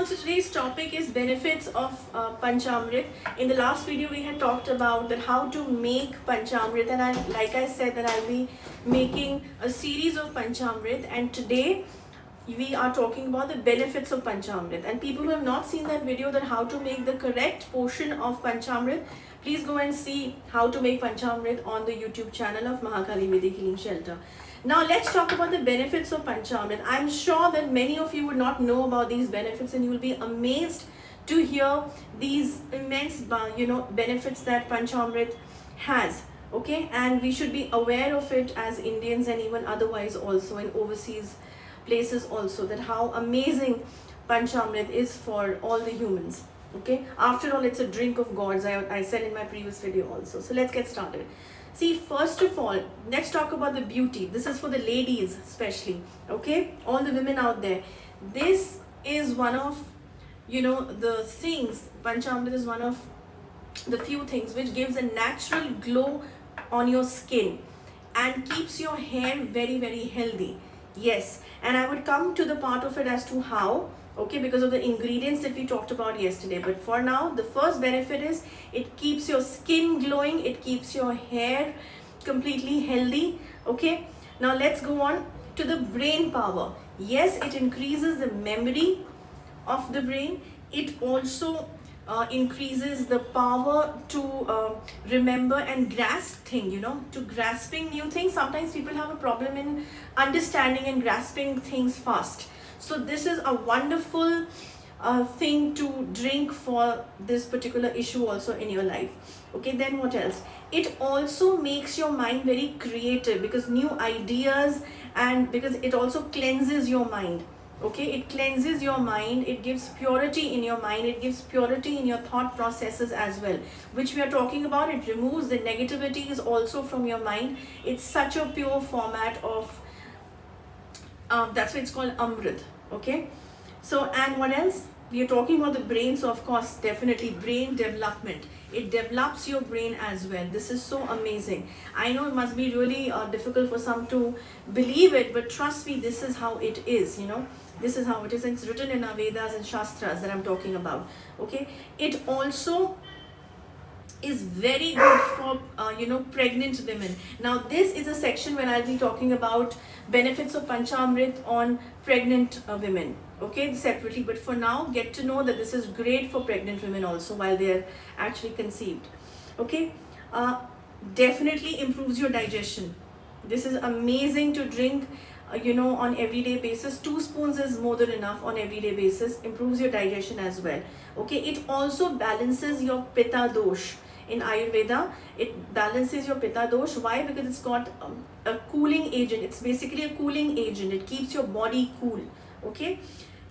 So today's topic is benefits of Panchamrit. In the last video we had talked about that how to make Panchamrit, and like I said that I'll be making a series of Panchamrit, and today we are talking about the benefits of Panchamrit. And people who have not seen that video, that how to make the correct portion of Panchamrit, please go and see how to make Panchamrit on the YouTube channel of Mahakali Vedic Healing Shelter. Now let's talk about the benefits of Panchamrit. I'm sure that many of you would not know about these benefits, and you will be amazed to hear these immense benefits that Panchamrit has. Okay, and we should be aware of it as Indians and even otherwise also in overseas places also, that how amazing Panchamrit is for all the humans. Okay, after all, it's a drink of gods, I said in my previous video also. So let's get started. See, first of all, let's talk about the beauty. This is for the ladies especially, okay, all the women out there. This is one of the things, Panchamrit is one of the few things which gives a natural glow on your skin and keeps your hair very, very healthy. Yes, and I would come to the part of it as to how, okay, because of the ingredients that we talked about yesterday. But for now, the first benefit is it keeps your skin glowing, it keeps your hair completely healthy. Okay, now let's go on to the brain power. Yes, it increases the memory of the brain. It also increases the power to remember and grasp things, to grasping new things. Sometimes people have a problem in understanding and grasping things fast. So this is a wonderful thing to drink for this particular issue also in your life. Okay, then what else? It also makes your mind very creative, because new ideas, and because it also cleanses your mind. Okay, it cleanses your mind, it gives purity in your mind, it gives purity in your thought processes as well, which we are talking about. It removes the negativities also from your mind. It's such a pure format of that's why it's called Amrit. Okay, so and what else? We are talking about the brain, so of course definitely brain development. It develops your brain as well. This is so amazing. I know it must be really difficult for some to believe it, but trust me, this is how it is. This is how it is, and it's written in our Vedas and Shastras that I'm talking about. Okay, it also is very good for pregnant women. Now this is a section where I'll be talking about benefits of Panchamrit on pregnant women, okay, separately. But for now, get to know that this is great for pregnant women also while they're actually conceived. Okay, definitely improves your digestion. This is amazing to drink on everyday basis. 2 spoons is more than enough on everyday basis. Improves your digestion as well. Okay, it also balances your pitta dosh. In Ayurveda, it balances your pitta dosh. Why? Because it's got a cooling agent. It's basically a cooling agent. It keeps your body cool. Okay,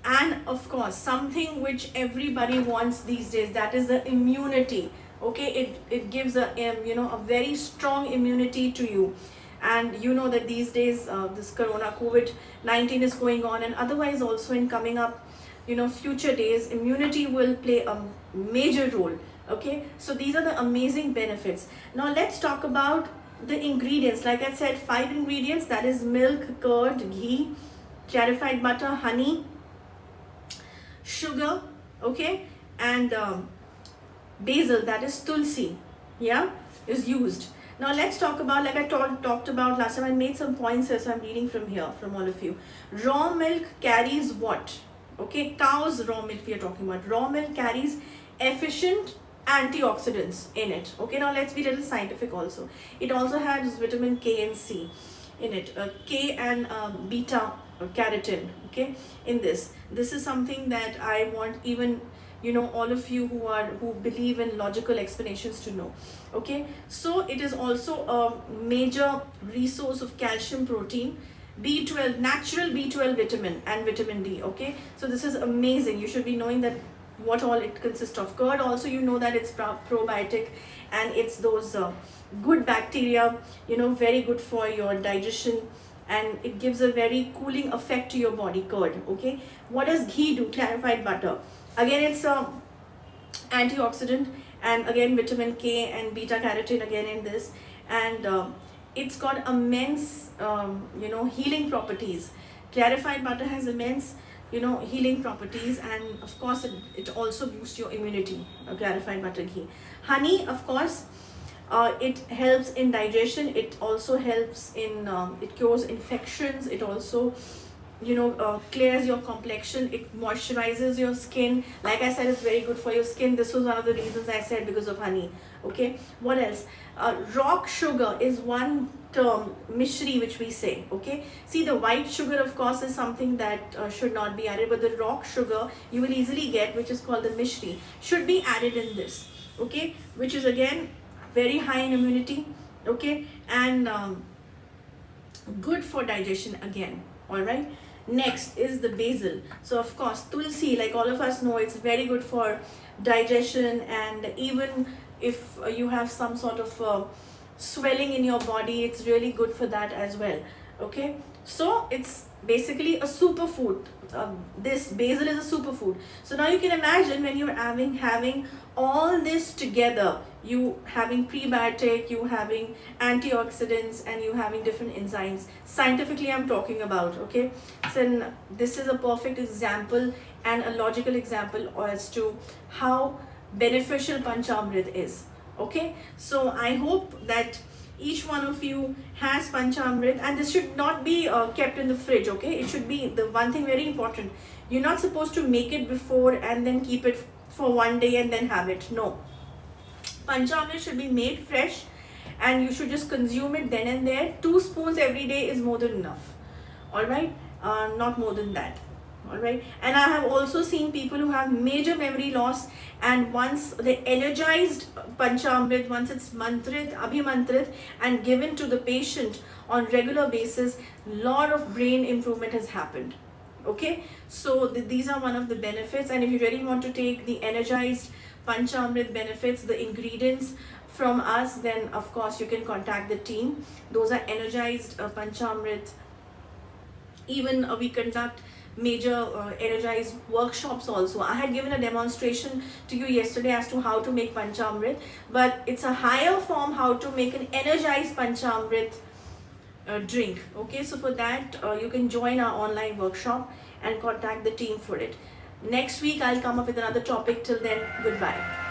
and of course something which everybody wants these days, that is the immunity. Okay, it gives a a very strong immunity to you. And you know that these days this corona COVID-19 is going on, and otherwise also in coming up future days, immunity will play a major role. Okay, so these are the amazing benefits. Now let's talk about the ingredients. Like I said, 5 ingredients, that is milk, curd, ghee, clarified butter, honey, sugar, okay, and basil, that is tulsi, yeah, is used. Now let's talk about, like I talked about last time, I made some points here, so I'm reading from here from all of you. Raw milk carries what? Okay, cow's raw milk we are talking about. Raw milk carries efficient antioxidants in it. Okay, now let's be a little scientific also. It also has vitamin K and C in it. K and beta carotene, okay, in this. This is something that I want even all of you who believe in logical explanations to know. Okay, so it is also a major resource of calcium, protein, B12, natural B12 vitamin, and vitamin D. Okay, so this is amazing. You should be knowing that what all it consists of. Curd also, that it's probiotic, and it's those good bacteria, very good for your digestion, and it gives a very cooling effect to your body. Curd. Okay, what does ghee do? Clarified butter, again it's a antioxidant, and again vitamin K and beta carotene again in this, and it's got immense healing properties. Clarified butter has immense healing properties, and of course it also boosts your immunity. Clarified butter ghee. Honey, of course, it helps in digestion. It also helps in it cures infections. It also clears your complexion. It moisturizes your skin. Like I said, it's very good for your skin. This was one of the reasons I said, because of honey. Okay, what else? Rock sugar is one term, mishri, which we say. Okay, see, the white sugar of course is something that should not be added, but the rock sugar you will easily get, which is called the mishri, should be added in this. Okay, which is again very high in immunity. Okay, and good for digestion again. All right, next is the basil. So of course tulsi, like all of us know, it's very good for digestion, and even if you have some sort of swelling in your body, it's really good for that as well. Okay, so it's basically a superfood. This basil is a superfood. So now you can imagine, when you're having all this together, you having prebiotic, you having antioxidants, and you having different enzymes. Scientifically I'm talking about. Okay, so this is a perfect example and a logical example as to how beneficial Panchamrit is. Okay, so I hope that each one of you has Panchamrit, and this should not be kept in the fridge. Okay, it should be, the one thing very important, you're not supposed to make it before and then keep it for one day and then have it. No, Panchamrit should be made fresh, and you should just consume it then and there. 2 spoons every day is more than enough. All right, not more than that. All right, and I have also seen people who have major memory loss, and once they energized Panchamrit, once it's mantrit, abhimantrit, and given to the patient on regular basis, lot of brain improvement has happened. Okay, so these are one of the benefits. And if you really want to take the energized Panchamrit benefits, the ingredients from us, then of course you can contact the team. Those are energized Panchamrit. Even we conduct major energized workshops also. I had given a demonstration to you yesterday as to how to make Panchamrit, but it's a higher form, how to make an energized Panchamrit drink. Okay, so for that you can join our online workshop and contact the team for it. Next week I'll come up with another topic. Till then, goodbye.